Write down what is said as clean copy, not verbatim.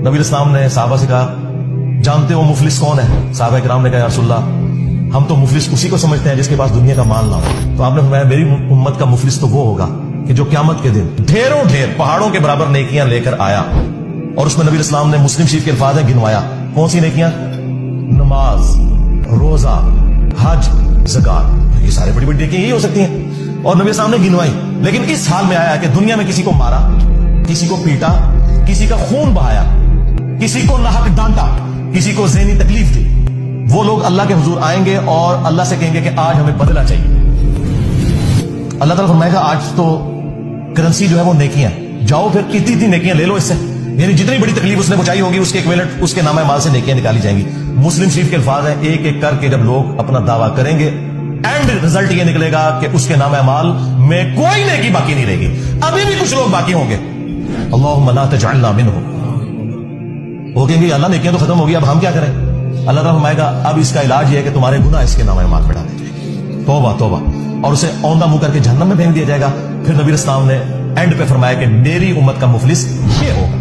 नबी इस्लाम ने साहबा से कहा, जानते हो मुफलिस कौन है? साहबा किराम ने कहा, या रसूलल्लाह, हम तो मुफलिस उसी को समझते हैं जिसके पास दुनिया का माल ना हो। तो आपने फरमाया, मेरी उम्मत का मुफलिस तो वो होगा कि जो क़यामत के दिन ढेरों ढेर पहाड़ों के बराबर नेकियां लेकर आया। और उसमें नबी इस्लाम ने मुस्लिम शरीफ के अल्फाज हैं गिनवाया, कौन सी नेकियां? नमाज, रोजा, हज, ज़कात। ये सारे बड़ी बड़ी नेकियां यही हो सकती हैं, और नबी इस्लाम ने गिनवाई। लेकिन इस हाल में आया कि दुनिया में किसी को मारा, किसी को पीटा, किसी का खून बहाया, किसी को नाहक डांटा, किसी को ज़हनी तकलीफ दी, वो लोग अल्लाह के हुजूर आएंगे और अल्लाह से कहेंगे कि आज हमें बदला चाहिए। अल्लाह ताला फरमाएगा, आज तो करेंसी जो है वो नेकियां, जाओ फिर इतनी नेकियां ले लो इससे, यानी जितनी बड़ी तकलीफ उसने पहुंचाई होगी उसके इक्विवेलेंट उसके नामे माल से नेकियां निकाली जाएंगी। मुस्लिम शरीफ के अल्फाज हैं, एक एक करके जब लोग अपना दावा करेंगे, एंड रिजल्ट ये निकलेगा कि उसके नामे माल में कोई नेकी बाकी नहीं रहेगी। अभी भी कुछ लोग बाकी होंगे। अल्लाहुम्मा ला तजअलना मिनहुम। वो कहेंगे, अल्लाह नेकियां तो खत्म हो गई, अब हम क्या करें? अल्लाह ताला फरमाएगा, अब इसका इलाज ये है कि तुम्हारे गुनाह इसके नामे माल में डाले जाएंगे। तौबा तौबा। और उसे औंधा मुंह करके जहन्नम में फेंक दिया जाएगा। फिर नबी इस्लाम ने एंड पे फरमाया कि मेरी उम्मत का मुफलिस ये होगा।